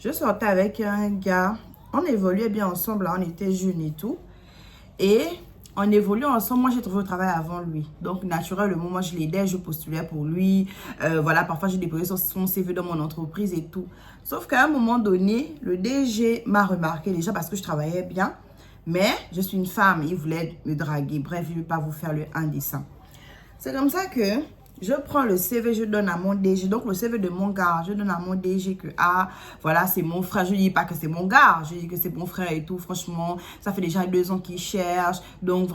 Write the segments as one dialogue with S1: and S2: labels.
S1: Je sortais avec un gars. On évoluait bien ensemble, là, on était jeunes et tout. Et on évoluait ensemble. Moi, j'ai trouvé le travail avant lui. Donc, naturellement, moi, je l'aidais, je postulais pour lui. Voilà, parfois, j'ai déposé son CV dans mon entreprise et tout. Sauf qu'à un moment donné, le DG m'a remarqué déjà parce que je travaillais bien. Mais je suis une femme, il voulait me draguer. Bref, je ne vais pas vous faire le indécent. C'est comme ça que je prends le CV, je donne à mon DG. Donc, le CV de mon gars, je donne à mon DG que, ah, voilà, c'est mon frère. Je ne dis pas que c'est mon gars, je dis que c'est mon frère et tout. Franchement, ça fait déjà 2 ans qu'il cherche. Donc,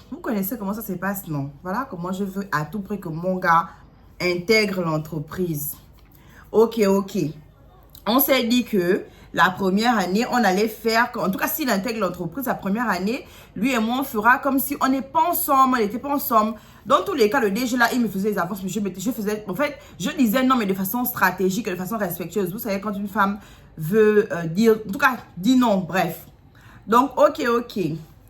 S1: vous connaissez comment ça se passe, non? Voilà comment je veux à tout prix que mon gars intègre l'entreprise. Ok. On s'est dit que la première année, on allait faire, en tout cas, s'il intègre l'entreprise, la première année, lui et moi, on fera comme si on n'est pas ensemble, on n'était pas ensemble. Dans tous les cas, le DG là, il me faisait les avances, mais je faisais, en fait, je disais non, mais de façon stratégique, de façon respectueuse. Vous savez, quand une femme veut dire, en tout cas, dit non, bref. Donc, ok.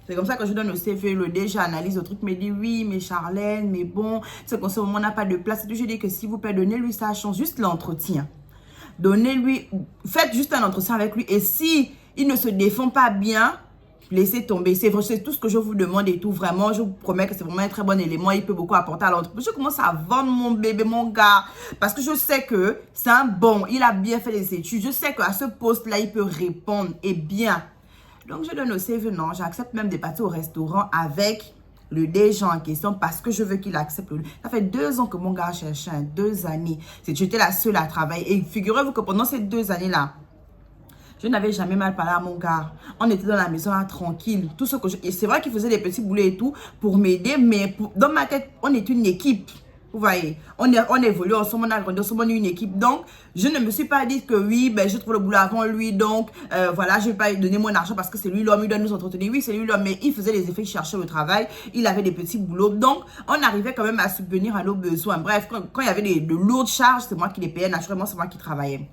S1: C'est comme ça que je donne le CV, le DG analyse le truc, me dit oui, mais Charlène, mais bon, c'est qu'en ce moment, on n'a pas de place. Et tout, je dis que s'il vous plaît, donnez-lui sa chance, juste l'entretien. Donnez-lui, faites juste un entretien avec lui. Et si il ne se défend pas bien, laissez tomber. C'est tout ce que je vous demande et tout. Vraiment, je vous promets que c'est vraiment un très bon élément. Il peut beaucoup apporter à l'entreprise. Je commence à vendre mon bébé, mon gars. Parce que je sais que c'est un bon. Il a bien fait les études. Je sais qu'à ce poste-là, il peut répondre et bien. Donc, je donne le CV. Non, j'accepte même de partir au restaurant avec le DG en question parce que je veux qu'il accepte. Ça fait 2 ans que mon gars cherchait, 2 années. J'étais la seule à travailler. Et figurez-vous que pendant ces 2 années-là, je n'avais jamais mal parlé à mon gars. On était dans la maison là, tranquille. Tout ce que et c'est vrai qu'il faisait des petits boulets et tout pour m'aider, mais dans ma tête, on est une équipe. Vous voyez, on évolue ensemble, on a grandi ensemble, on est une équipe. Donc, je ne me suis pas dit que oui, ben, je trouve le boulot avant lui. Donc, voilà, je ne vais pas lui donner mon argent parce que c'est lui l'homme, il doit nous entretenir. Oui, c'est lui l'homme, mais il faisait les effets, il cherchait le travail. Il avait des petits boulots. Donc, on arrivait quand même à subvenir à nos besoins. Bref, quand il y avait de lourdes charges, c'est moi qui les payais. Naturellement, c'est moi qui travaillais.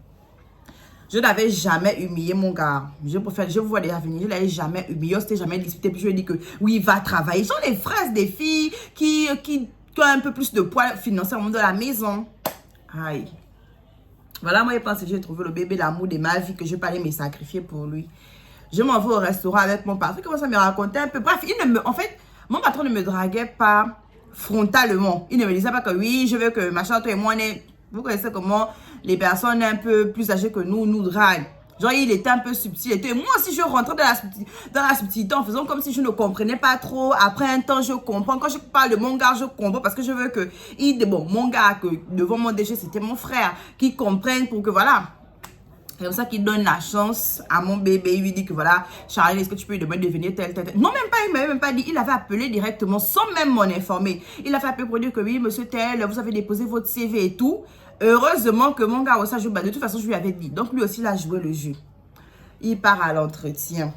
S1: Je n'avais jamais humilié mon gars. Je vous vois déjà venir. Je ne l'avais jamais humilié. On ne s'était jamais disputé. Puis je lui ai dit que oui, il va travailler. Ils sont des frères, des filles qui ont un peu plus de poids financièrement dans la maison. Aïe. Voilà, moi, je pense que j'ai trouvé le bébé, l'amour de ma vie, que je vais pas aller me sacrifier pour lui. Je m'en vais au restaurant avec mon patron. Il commence à me raconter un peu. Bref, en fait, mon patron ne me draguait pas frontalement. Il ne me disait pas que oui, je veux que machin, toi et moi, vous connaissez comment les personnes un peu plus âgées que nous draguent. Genre, il était un peu subtil. Et moi aussi, je rentrais dans la subtilité en faisant comme si je ne comprenais pas trop. Après un temps, je comprends. Quand je parle de mon gars, je comprends parce que je veux que mon gars, que devant mon DG, c'était mon frère, qu'il comprenne pour que voilà. C'est comme ça qu'il donne la chance à mon bébé. Il lui dit que voilà, Charlie, est-ce que tu peux lui demander de venir tel. Non, même pas, il m'avait même pas dit. Il avait appelé directement sans même m'en informer. Il avait appelé pour dire que oui, monsieur tel, vous avez déposé votre CV et tout. Heureusement que mon gars, ça joue. De toute façon, je lui avais dit. Donc, lui aussi, il a joué le jeu. Il part à l'entretien.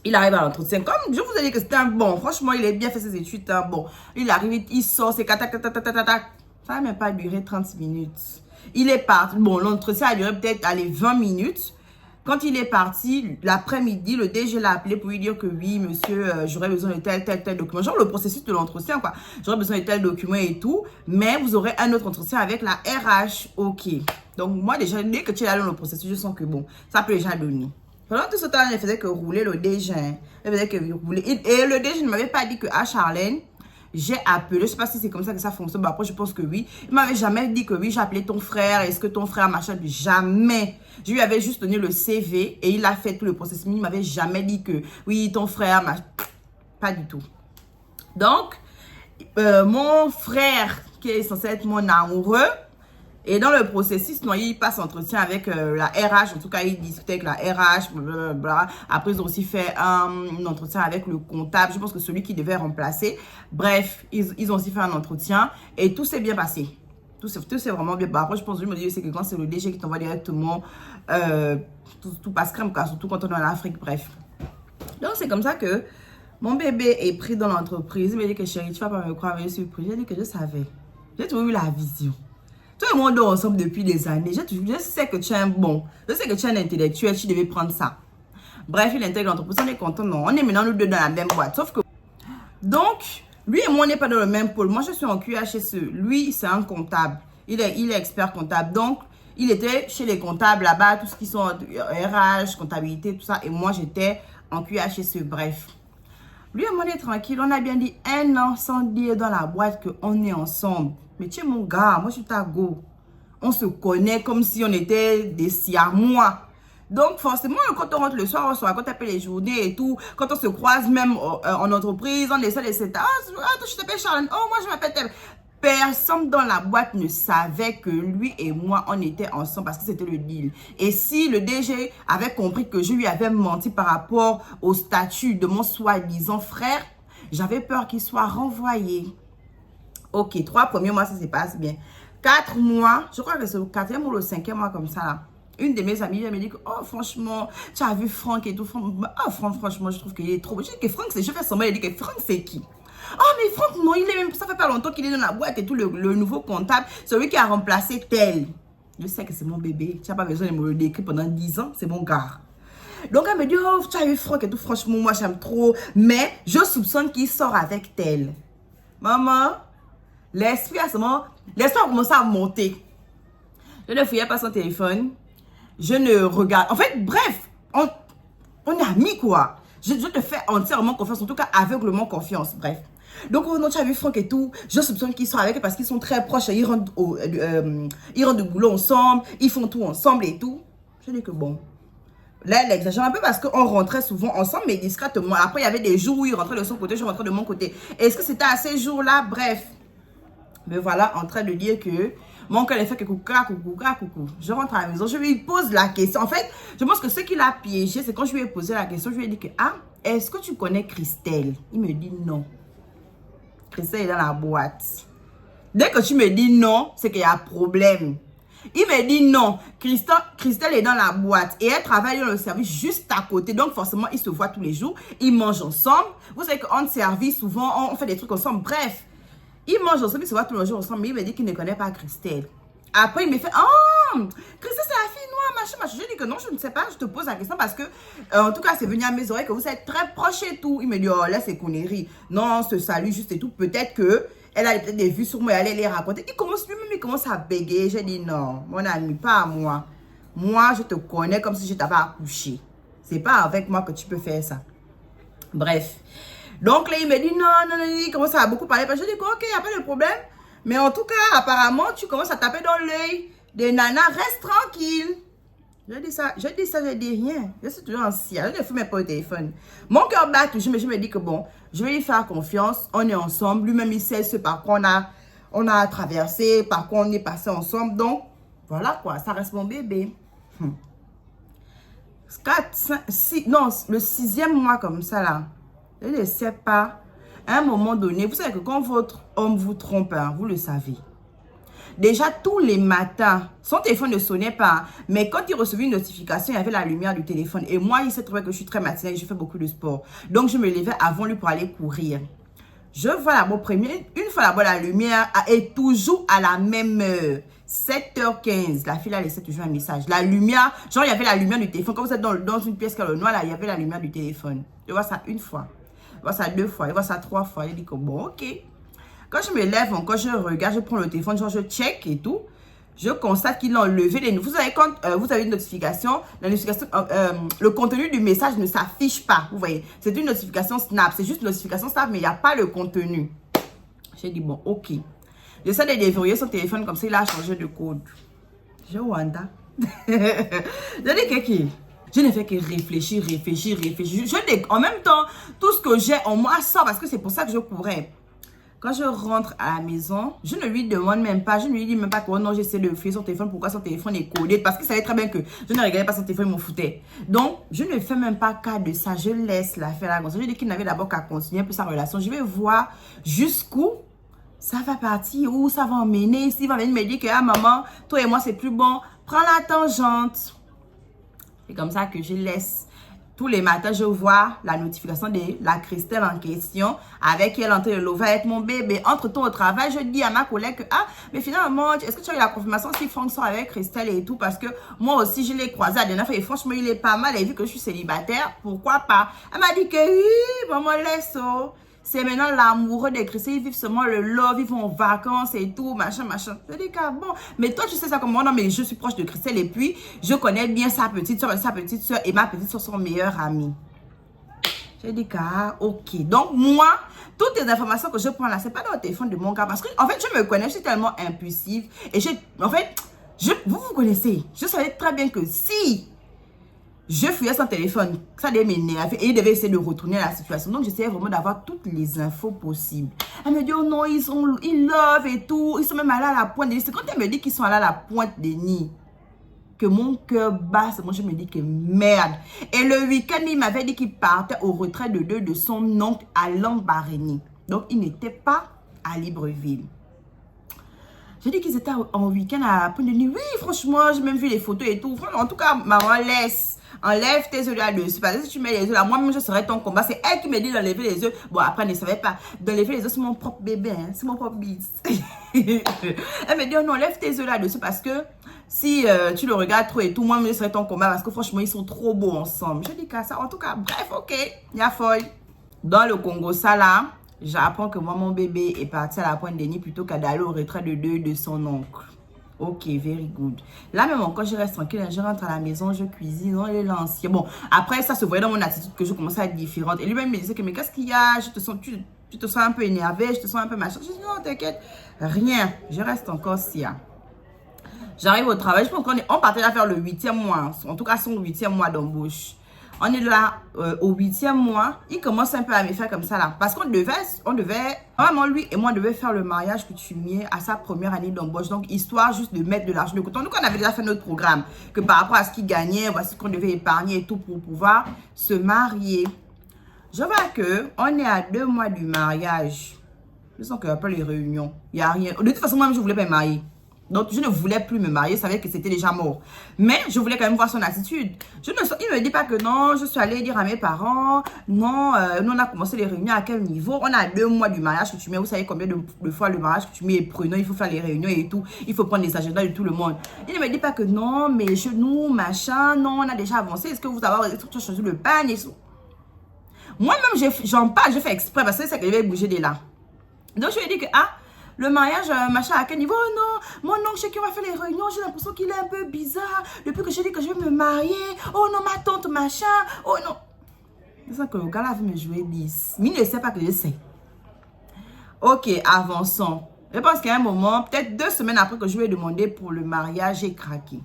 S1: Il arrive à l'entretien. Comme je vous ai dit que c'était un bon. Franchement, il a bien fait ses études. Un bon. Il arrive, il sort, c'est tac. Ça n'a même pas duré 30 minutes. Il est parti. Bon, l'entretien a duré peut-être 20 minutes. Quand il est parti, l'après-midi, le DG l'a appelé pour lui dire que oui, monsieur, j'aurais besoin de tel document. Genre le processus de l'entretien, quoi. J'aurais besoin de tel document et tout. Mais vous aurez un autre entretien avec la RH. Ok. Donc, moi, déjà, dès que tu es allé dans le processus, je sens que bon, ça peut déjà donner. Pendant tout ce temps, il ne faisait que rouler le DG. Il faisait que rouler. Et le DG ne m'avait pas dit que, ah, Charlène, j'ai appelé, je ne sais pas si c'est comme ça que ça fonctionne, mais après je pense que oui. Il ne m'avait jamais dit que oui, j'ai appelé ton frère, est-ce que ton frère machin, jamais. Je lui avais juste donné le CV et il a fait tout le processus. Il ne m'avait jamais dit que oui, ton frère, machin. Pas du tout. Donc, mon frère, qui est censé être mon amoureux, et dans le processus, non, il passe entretien avec la RH. En tout cas, il discutait avec la RH. Blablabla. Après, ils ont aussi fait un entretien avec le comptable. Je pense que celui qui devait remplacer. Bref, ils ont aussi fait un entretien. Et tout s'est bien passé. Tout s'est vraiment bien. Bah, après, je pense que je me dis, c'est que quand c'est le DG qui t'envoie directement, tout passe crème, quoi, surtout quand on est en Afrique. Bref. Donc, c'est comme ça que mon bébé est pris dans l'entreprise. Il me dit que chérie, tu vas pas me croire, mais je suis pris. J'ai dit que je savais. J'ai toujours eu la vision. Tout le monde est ensemble depuis des années. Je sais que tu es un bon. Je sais que tu es un intellectuel. Tu devais prendre ça. Bref, il intègre l'entreprise. On est content. Non, on est maintenant nous deux dans la même boîte. Sauf que... Donc, lui et moi, on n'est pas dans le même pôle. Moi, je suis en QHSE. Lui, c'est un comptable. Il est expert comptable. Donc, Il était chez les comptables là-bas, tout ce qui sont RH, comptabilité, tout ça. Et moi, j'étais en QHSE, bref. Lui et moi, on est tranquille. On a bien dit 1 an sans dire dans la boîte qu'on est ensemble. Mais tu es mon gars, moi, je suis ta go. On se connaît comme si on était des siamois. Donc, forcément, quand on rentre le soir, quand on appelle les journées et tout, quand on se croise même en entreprise, on essaie de se dire, ah, je t'appelle Charlène, oh, moi, je m'appelle tel. Personne dans la boîte ne savait que lui et moi, on était ensemble parce que c'était le deal. Et si le DG avait compris que je lui avais menti par rapport au statut de mon soi-disant frère, j'avais peur qu'il soit renvoyé. Ok, 3 premiers mois, ça se passe bien. 4 mois, je crois que c'est le 4e ou le 5e mois comme ça là. Une de mes amies, elle me dit que, oh, franchement, tu as vu Franck et tout. Oh, franchement, je trouve qu'il est trop. Je dis que Franck, je fais semblant, elle dit que Franck, c'est qui? Oh, mais Franck, non, il est même, ça fait pas longtemps qu'il est dans la boîte et tout, le nouveau comptable, celui qui a remplacé tel. Je sais que c'est mon bébé. Tu n'as pas besoin de me le décrire pendant 10 ans, c'est mon gars. Donc, elle me dit, oh, tu as vu Franck et tout, franchement, moi, j'aime trop. Mais je soupçonne qu'il sort avec tel. Maman, l'esprit à ce moment, l'esprit a commencé à monter. Je ne fouillais pas son téléphone. Je ne regarde. En fait, bref, on est amis, quoi. Je te fais entièrement confiance, en tout cas aveuglement confiance, bref. Donc, oh non, tu as vu Franck et tout. Je soupçonne qu'ils sont avec parce qu'ils sont très proches. Ils rentrent du boulot ensemble. Ils font tout ensemble et tout. Je dis que bon. Là, elle exagère un peu parce qu'on rentrait souvent ensemble, mais discrètement. Après, il y avait des jours où il rentrait de son côté, je rentrais de mon côté. Est-ce que c'était à ces jours-là? Bref. Me voilà en train de dire que mon cœur est fait que coucou. Je rentre à la maison, je lui pose la question. En fait, je pense que ce qui l'a piégé, c'est quand je lui ai posé la question, je lui ai dit que, ah, est-ce que tu connais Christelle? Il me dit non. Christelle est dans la boîte. Dès que tu me dis non, c'est qu'il y a un problème. Il me dit non, Christelle est dans la boîte et elle travaille dans le service juste à côté. Donc forcément, ils se voient tous les jours. Ils mangent ensemble. Vous savez qu'en service, souvent, on fait des trucs ensemble. Bref. Ils mangent ensemble, ils se voient tous les jours ensemble, mais il me dit qu'il ne connaît pas Christelle. Après, il me fait, oh, Christelle, c'est la fille noire, machin. Je dis que non, je ne sais pas, je te pose la question parce que, en tout cas, c'est venu à mes oreilles que vous êtes très proches et tout. Il me dit, oh, là, c'est conneries. Non, on se salue juste et tout. Peut-être que elle a peut-être des vues sur moi, elle allait les raconter. Il commence à bégayer. J'ai dit, non, mon ami, pas à moi. Moi, je te connais comme si je t'avais accouché. C'est pas avec moi que tu peux faire ça. Bref. Donc là, il me dit non, il commence à beaucoup parler. Je dis ok, il n'y a pas de problème. Mais en tout cas, apparemment, tu commences à taper dans l'œil des nanas. Reste tranquille. Je dis rien. Je suis toujours en ciel. Je ne fous même pas au téléphone. Mon cœur bat, je me dis que bon, je vais lui faire confiance. On est ensemble. Lui-même, il sait ce par quoi on a traversé, par quoi on est passé ensemble. Donc, voilà quoi, ça reste mon bébé. 4, 5, 6, non, le 6e mois comme ça là. Je ne sais pas. À un moment donné, vous savez que quand votre homme vous trompe, hein, vous le savez. Déjà, tous les matins, son téléphone ne sonnait pas. Mais quand il recevait une notification, il y avait la lumière du téléphone. Et moi, il s'est trouvé que je suis très matinale et je fais beaucoup de sport. Donc, je me levais avant lui pour aller courir. Je vois là-bas une fois là-bas, la lumière est toujours à la même heure. 7h15, la fille a laissé toujours un message. La lumière, genre il y avait la lumière du téléphone. Quand vous êtes dans une pièce qui est le noir, là, il y avait la lumière du téléphone. Je vois ça une fois. Je vois ça 2 fois. Je vois ça 3 fois. Je dis que bon, ok. Quand je me lève encore, je regarde, je prends le téléphone, genre je check et tout. Je constate qu'il a enlevé les... Vous savez, quand vous avez une notification, le contenu du message ne s'affiche pas. Vous voyez, c'est une notification Snap. C'est juste une notification Snap, mais il n'y a pas le contenu. J'ai dit, bon, ok. J'essaie de déverrouiller son téléphone comme ça, il a changé de code. Je Wanda. Je dis que je ne fais que réfléchir. En même temps, tout ce que j'ai en moi sort parce que c'est pour ça que je courais. Quand je rentre à la maison, je ne lui demande même pas, je ne lui dis même pas que oh non, j'essaie de fouiller son téléphone, pourquoi son téléphone est codé, parce qu'il savait très bien que je ne regardais pas son téléphone, il m'en foutait. Donc, je ne fais même pas cas de ça, je laisse l'affaire là. Je dis qu'il n'avait d'abord qu'à continuer un peu sa relation. Je vais voir jusqu'où ça va partir, où ça va emmener. S'il va venir me dire que ah maman, toi et moi c'est plus bon, prends la tangente. C'est comme ça que je laisse. Tous les matins, je vois la notification de la Christelle en question avec elle en train de lever avec mon bébé. Entre-temps, au travail, je dis à ma collègue que, ah, mais finalement, est-ce que tu as eu la confirmation si Franck sort avec Christelle et tout? Parce que moi aussi, je l'ai croisé la dernière fois et franchement, il est pas mal. Et vu que je suis célibataire, pourquoi pas? Elle m'a dit que oui, maman, laisse. c'est maintenant l'amoureux des chrétiens, ils vivent seulement le love, ils vont en vacances et tout, machin, machin. Je dis, bon, mais toi, tu sais ça comme moi, non, mais je suis proche de Christelle et puis, je connais bien sa petite soeur et ma petite soeur sont meilleures amies. J'ai dit, ok. Donc, moi, toutes les informations que je prends là, c'est pas dans le téléphone de mon gars. Parce que, en fait, je me connais, je suis tellement impulsive. Et en fait, vous connaissez. Je savais très bien que si je fouillais son téléphone, ça devait m'énerver. Et il devait essayer de retourner la situation. Donc, j'essayais vraiment d'avoir toutes les infos possibles. Elle me dit, oh non, ils love et tout. Ils sont même allés à la pointe des nids. C'est quand elle me dit qu'ils sont allés à la pointe des nids que mon cœur bat, moi je me dis que merde. Et le week-end, il m'avait dit qu'il partait au retrait de son oncle à Lambarénie. Donc, il n'était pas à Libreville. J'ai dit qu'ils étaient en week-end à la pointe de nuit. Oui, franchement, j'ai même vu les photos et tout. En tout cas, maman, enlève tes œufs là-dessus. Parce que si tu mets les œufs là, moi-même, je serais ton combat. C'est elle qui me dit d'enlever les œufs. Bon, après, elle ne savait pas. D'enlever les œufs, c'est mon propre bébé. Hein. C'est mon propre bis. Elle me dit, oh non, enlève tes œufs là-dessus parce que si tu le regardes trop et tout, moi, je serais ton combat parce que franchement, ils sont trop beaux ensemble. Je dis qu'à ça, en tout cas, bref, ok, il y a folle. Dans le Congo, ça là, j'apprends que moi, mon bébé est parti à la pointe des nids plutôt qu'à d'aller au retrait de son oncle. Ok, very good. Là, même encore, je reste tranquille. Je rentre à la maison, je cuisine. On est l'ancien. Bon, après, ça se voyait dans mon attitude que je commençais à être différente. Et lui-même me disait que, mais qu'est-ce qu'il y a? Tu te sens un peu énervé, je te sens un peu machin. Je dis, non, t'inquiète, rien. Je reste encore Sia. J'arrive au travail, je pense on partait là faire le 8e mois, en tout cas son 8e mois d'embauche. On est là au 8e mois, il commence un peu à me faire comme ça là. Parce qu'on devait, vraiment lui et moi, on devait faire le mariage coutumier à sa première année d'embauche. Donc, histoire juste de mettre de l'argent de côté. Donc, on avait déjà fait notre programme, que par rapport à ce qu'il gagnait, voici ce qu'on devait épargner et tout pour pouvoir se marier. Je vois que on est à 2 mois du mariage. Je sens qu'il n'y a pas les réunions. Il n'y a rien. De toute façon, moi, je ne voulais pas me marier. Donc, je ne voulais plus me marier. Je savais que c'était déjà mort. Mais, je voulais quand même voir son attitude. Il ne me dit pas que non, je suis allée dire à mes parents. Non, nous, on a commencé les réunions à quel niveau? On a 2 mois du mariage que tu mets. Vous savez combien de fois le mariage que tu mets est prenant. Il faut faire les réunions et tout. Il faut prendre les agendas de tout le monde. Il ne me dit pas que non, mais nous, machin. Non, on a déjà avancé. Est-ce que vous avez choisi le pagne et tout? Moi-même, j'en parle. Je fais exprès parce que c'est que je vais bouger de là. Donc, je lui ai dit que, le mariage, machin, à quel niveau? Oh non, mon oncle, chez qui on va faire les réunions, j'ai l'impression qu'il est un peu bizarre. Depuis que j'ai dit que je vais me marier. Oh non, ma tante, machin. Oh non. C'est ça que le gars là veut me jouer bis. Mais il ne sait pas que je sais. Ok, avançons. Je pense qu'à un moment, peut-être 2 semaines après que je lui ai demandé pour le mariage, j'ai craqué.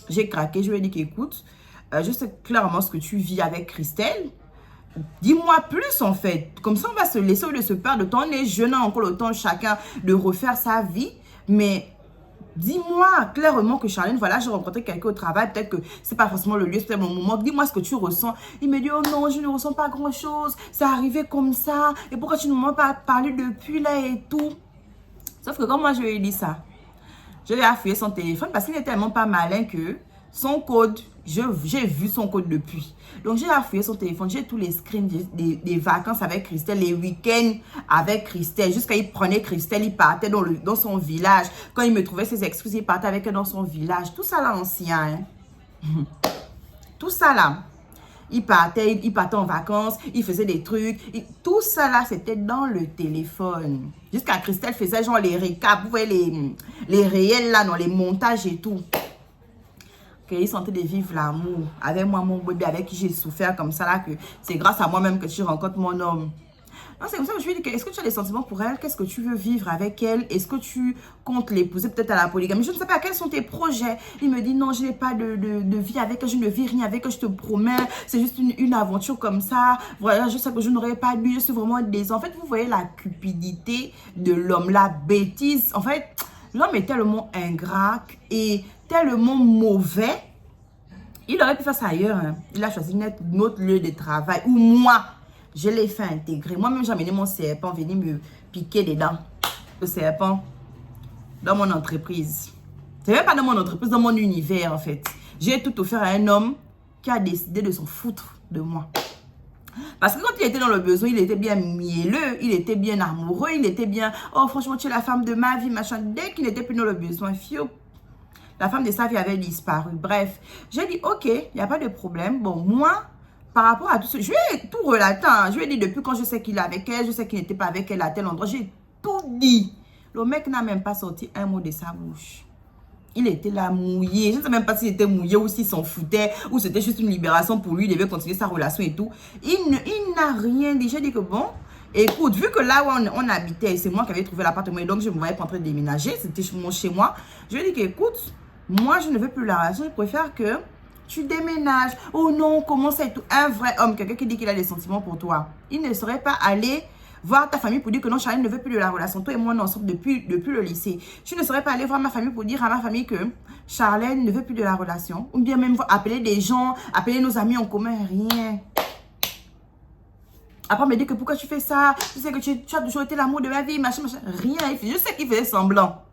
S1: J'ai craqué, je lui ai dit qu'écoute, je sais clairement ce que tu vis avec Christelle. Dis-moi plus en fait. Comme ça, on va se laisser au lieu de se perdre de temps. On est jeune, encore le temps chacun de refaire sa vie. Mais dis-moi clairement que Charlène, voilà, j'ai rencontré quelqu'un au travail. Peut-être que c'est pas forcément le lieu, c'est peut-être mon moment. Dis-moi ce que tu ressens. Il me dit, oh non, je ne ressens pas grand-chose. C'est arrivé comme ça. Et pourquoi tu ne m'as pas parlé depuis là et tout? Sauf que quand moi, je lui ai dit ça, je lui ai affouillé son téléphone parce qu'il est tellement pas malin que son code, j'ai vu son code depuis. Donc, j'ai affouillé son téléphone. J'ai tous les screens des vacances avec Christelle, les week-ends avec Christelle. Jusqu'à il prenait Christelle, il partait dans son village. Quand il me trouvait ses excuses, il partait avec elle dans son village. Tout ça là, ancien. Hein? Tout ça là. Il partait en vacances, il faisait des trucs. Tout ça là, c'était dans le téléphone. Jusqu'à Christelle faisait genre les récaps. Vous voyez les réels là, dans les montages et tout. Il sentait de vivre l'amour avec moi, mon bébé, avec qui j'ai souffert comme ça là, que c'est grâce à moi-même que tu rencontres mon homme. C'est comme ça que je lui ai dit, est-ce que tu as des sentiments pour elle? Qu'est-ce que tu veux vivre avec elle? Est-ce que tu comptes l'épouser peut-être à la polygamie? Je ne sais pas, quels sont tes projets? Il me dit, non, je n'ai pas de vie avec elle, je ne vis rien avec elle, je te promets, c'est juste une aventure comme ça. Voilà, je sais que je n'aurais pas dû, je suis vraiment désolée. En fait, vous voyez la cupidité de l'homme, la bêtise. En fait, l'homme est tellement ingrat et tellement mauvais. Il aurait pu faire ça ailleurs. Hein. Il a choisi notre lieu de travail. Ou moi, je l'ai fait intégrer. Moi-même, j'ai amené mon serpent venir me piquer dedans. Le serpent. Dans mon entreprise. C'est même pas dans mon entreprise, dans mon univers en fait. J'ai tout offert à un homme qui a décidé de s'en foutre de moi. Parce que quand il était dans le besoin, il était bien mielleux, il était bien amoureux, il était bien, oh franchement, tu es la femme de ma vie, machin. Dès qu'il n'était plus dans le besoin, fiou, la femme de sa vie avait disparu. Bref, j'ai dit, ok, il n'y a pas de problème. Bon, moi, par rapport à tout ce... Je lui ai tout relaté. Hein. Je lui ai dit depuis quand je sais qu'il est avec elle, je sais qu'il n'était pas avec elle à tel endroit. J'ai tout dit. Le mec n'a même pas sorti un mot de sa bouche. Il était là mouillé. Je ne sais même pas s'il était mouillé ou s'il s'en foutait ou c'était juste une libération pour lui. Il devait continuer sa relation et tout. Il n'a rien dit. J'ai dit que bon, écoute, vu que là où on habitait, c'est moi qui avais trouvé l'appartement et donc je me voyais pas en train de déménager. C'était chez moi. Je lui ai dit qu'écoute, moi je ne veux plus la relation. Je préfère que tu déménages. Oh non, comment c'est tout? Un vrai homme, quelqu'un qui dit qu'il a des sentiments pour toi. Il ne serait pas allé voir ta famille pour dire que non, Charlène ne veut plus de la relation. Toi et moi, on est ensemble depuis le lycée. Tu ne serais pas allé voir ma famille pour dire à ma famille que Charlène ne veut plus de la relation. Ou bien même appeler des gens, appeler nos amis en commun, rien. Après, on me dit que pourquoi tu fais ça? Tu sais que tu as toujours été l'amour de ma vie, machin, machin. Rien. Je sais qu'il faisait semblant.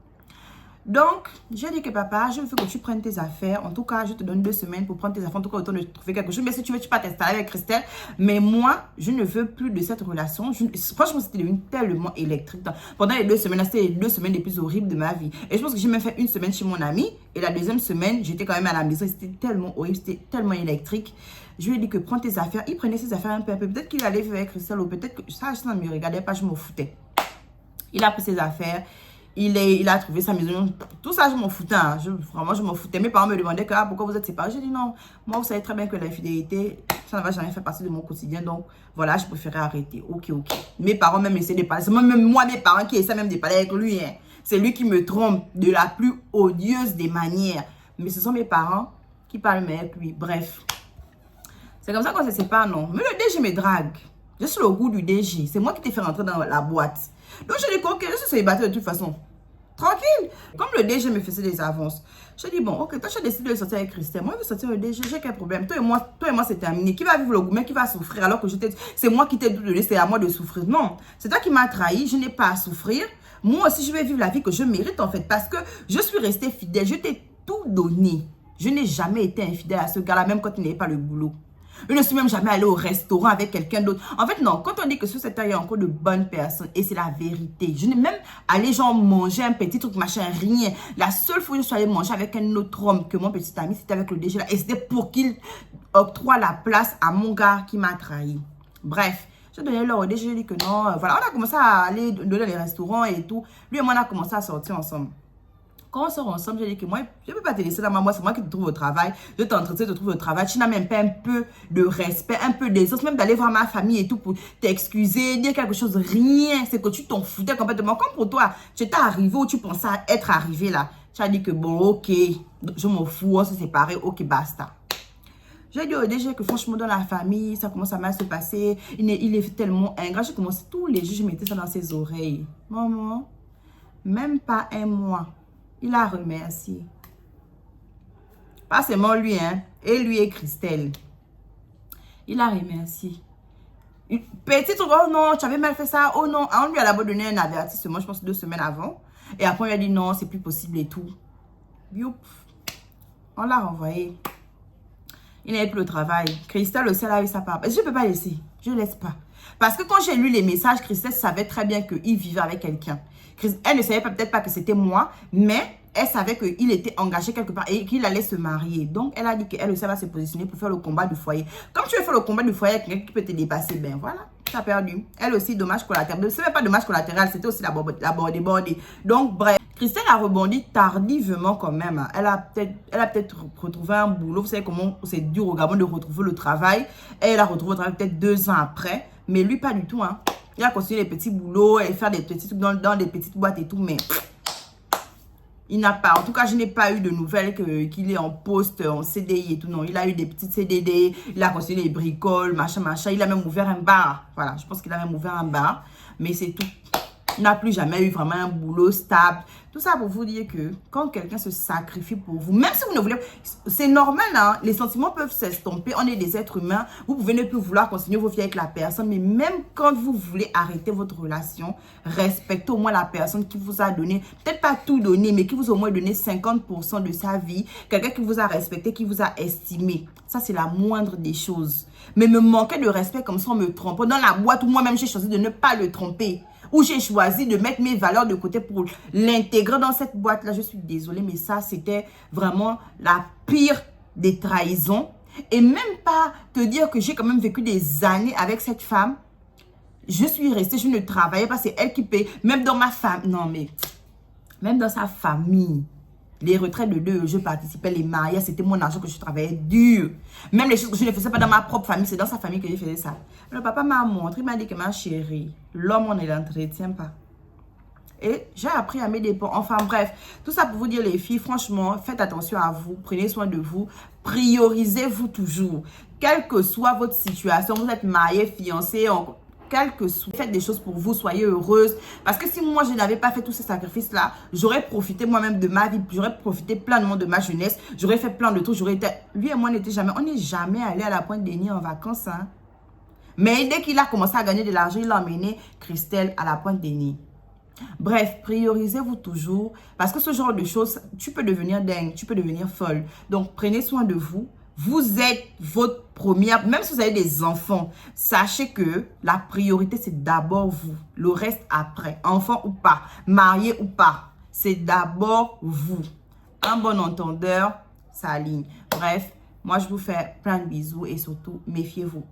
S1: Donc, j'ai dit que papa, je veux que tu prennes tes affaires. En tout cas, je te donne 2 semaines pour prendre tes affaires. En tout cas, autant de trouver quelque chose. Mais si tu veux, tu peux t'installer avec Christelle. Mais moi, je ne veux plus de cette relation. Franchement, c'était devenu tellement électrique. Pendant les 2 semaines, c'était les 2 semaines les plus horribles de ma vie. Et je pense que j'ai même fait 1 semaine chez mon ami. Et la 2e semaine, j'étais quand même à la maison. C'était tellement horrible, c'était tellement électrique. Je lui ai dit que prends tes affaires. Il prenait ses affaires un peu. Peut-être qu'il allait vivre avec Christelle ou peut-être que ça, ne me regardait pas, je m'en foutais. Il a pris ses affaires. Il a trouvé sa maison. Tout ça, je m'en foutais. Hein. Vraiment, je m'en foutais. Mes parents me demandaient que, pourquoi vous êtes séparés. J'ai dit non. Moi, vous savez très bien que l'infidélité, ça ne va jamais faire partie de mon quotidien. Donc, voilà, je préférais arrêter. Ok. Mes parents même essaient de parler. C'est même moi, mes parents qui essaient même de parler avec lui. Hein. C'est lui qui me trompe de la plus odieuse des manières. Mais ce sont mes parents qui parlent avec lui. Bref. C'est comme ça qu'on se sépare, non. Mais le DG me drague. Je suis le goût du DG. C'est moi qui t'ai fait rentrer dans la boîte. Donc, je dis ok, je suis célibataire de toute façon. Tranquille. Comme le DG me faisait des avances. Je dis bon, ok, toi tu as décidé de sortir avec Christelle. Moi, je veux sortir avec le DG, j'ai quel problème? Toi et moi, c'est terminé. Qui va vivre le goût, mais qui va souffrir alors que c'est moi qui t'ai tout donné, c'est à moi de souffrir. Non, c'est toi qui m'as trahi, je n'ai pas à souffrir. Moi aussi, je vais vivre la vie que je mérite en fait. Parce que je suis restée fidèle, je t'ai tout donné. Je n'ai jamais été infidèle à ce gars-là, même quand il n'avait pas le boulot. Je ne suis même jamais allée au restaurant avec quelqu'un d'autre. En fait, non. Quand on dit que sur cette terre, il y a encore de bonnes personnes. Et c'est la vérité. Je n'ai même allé genre manger un petit truc, machin, rien. La seule fois où je suis allée manger avec un autre homme que mon petit ami, c'était avec le DG là. Et c'était pour qu'il octroie la place à mon gars qui m'a trahi. Bref. J'ai donné l'ordre au DG, j'ai dit que non. Voilà, on a commencé à aller dans les restaurants et tout. Lui et moi, on a commencé à sortir ensemble. Quand on sort ensemble, j'ai dit que moi, je ne peux pas te laisser là, moi, c'est moi qui te trouve au travail. Je t'entretiens, te trouve au travail. Tu n'as même pas un peu de respect, un peu d'aisance, même d'aller voir ma famille et tout pour t'excuser, dire quelque chose, rien. C'est que tu t'en foutais complètement. Comme pour toi, tu étais arrivé où tu pensais être arrivé là. Tu as dit que bon, ok, je m'en fous, on s'est séparés, ok, basta. J'ai dit au DG que franchement, dans la famille, ça commence à mal se passer. Il est tellement ingrat. J'ai commencé tous les jours, je mettais ça dans ses oreilles. Maman, même pas un mois. Il a remercié. Pas seulement lui, hein. Et lui et Christelle. Il a remercié. Petit truc, oh non, tu avais mal fait ça. Oh non. On lui a d'abord donné un avertissement, je pense 2 semaines avant. Et après, on lui a dit non, c'est plus possible et tout. Youp. On l'a renvoyé. Il n'avait plus le travail. Christelle aussi, elle a eu sa part. Je ne peux pas laisser. Je ne laisse pas. Parce que quand j'ai lu les messages, Christelle savait très bien qu'il vivait avec quelqu'un. Elle ne savait peut-être pas que c'était moi, mais elle savait qu'il était engagé quelque part et qu'il allait se marier. Donc, elle a dit qu'elle aussi va se positionner pour faire le combat du foyer. Comme tu veux faire le combat du foyer avec quelqu'un qui peut te dépasser, ben voilà, tu as perdu. Elle aussi, dommage collatéral. Ce n'est pas dommage collatéral, c'était aussi la bordée. Donc, bref. Christelle a rebondi tardivement quand même. Elle a peut-être retrouvé un boulot. Vous savez comment c'est dur au Gabon de retrouver le travail. Elle a retrouvé le travail peut-être 2 ans après. Mais lui, pas du tout, hein. Il a continué les petits boulots et faire des petits trucs dans des petites boîtes et tout, mais il n'a pas. En tout cas, je n'ai pas eu de nouvelles qu'il est en poste, en CDI et tout. Non, il a eu des petites CDD, il a continué les bricoles, machin. Il a même ouvert un bar. Voilà, je pense qu'il a même ouvert un bar, mais c'est tout. Il n'a plus jamais eu vraiment un boulot stable. Tout ça pour vous dire que quand quelqu'un se sacrifie pour vous, même si vous ne voulez pas, c'est normal, hein, les sentiments peuvent s'estomper, on est des êtres humains, vous pouvez ne plus vouloir continuer vos vies avec la personne, mais même quand vous voulez arrêter votre relation, respectez au moins la personne qui vous a donné, peut-être pas tout donné, mais qui vous a au moins donné 50% de sa vie, quelqu'un qui vous a respecté, qui vous a estimé. Ça, c'est la moindre des choses. Mais me manquer de respect comme ça, on me trompe. Dans la boîte où moi-même, j'ai choisi de ne pas le tromper. Où j'ai choisi de mettre mes valeurs de côté pour l'intégrer dans cette boîte-là. Je suis désolée, mais ça, c'était vraiment la pire des trahisons. Et même pas te dire que j'ai quand même vécu des années avec cette femme. Je suis restée, je ne travaillais pas, c'est elle qui paye. Même dans ma famille, non mais, même dans sa famille. Les retraites de deux, je participais, les mariages, c'était mon argent que je travaillais dur. Même les choses que je ne faisais pas dans ma propre famille, c'est dans sa famille que je faisais ça. Le papa m'a montré, il m'a dit que ma chérie, l'homme, on ne l'entretient pas. Et j'ai appris à mes dépens. Enfin bref, tout ça pour vous dire les filles, franchement, faites attention à vous, prenez soin de vous, priorisez-vous toujours. Quelle que soit votre situation, vous êtes marié, fiancé, quel que soit, faites des choses pour vous, soyez heureuse. Parce que si moi, je n'avais pas fait tous ces sacrifices-là, j'aurais profité moi-même de ma vie, j'aurais profité pleinement de ma jeunesse, j'aurais fait plein de trucs, j'aurais été... Lui et moi, on n'est jamais allé à la Pointe-Déni en vacances, hein. Mais dès qu'il a commencé à gagner de l'argent, il a emmené Christelle à la Pointe-Déni. Bref, priorisez-vous toujours parce que ce genre de choses, tu peux devenir dingue, tu peux devenir folle. Donc, prenez soin de vous. Vous êtes votre première, même si vous avez des enfants, sachez que la priorité, c'est d'abord vous. Le reste après, enfant ou pas, marié ou pas, c'est d'abord vous. Un bon entendeur, ça aligne. Bref, moi, je vous fais plein de bisous et surtout, méfiez-vous.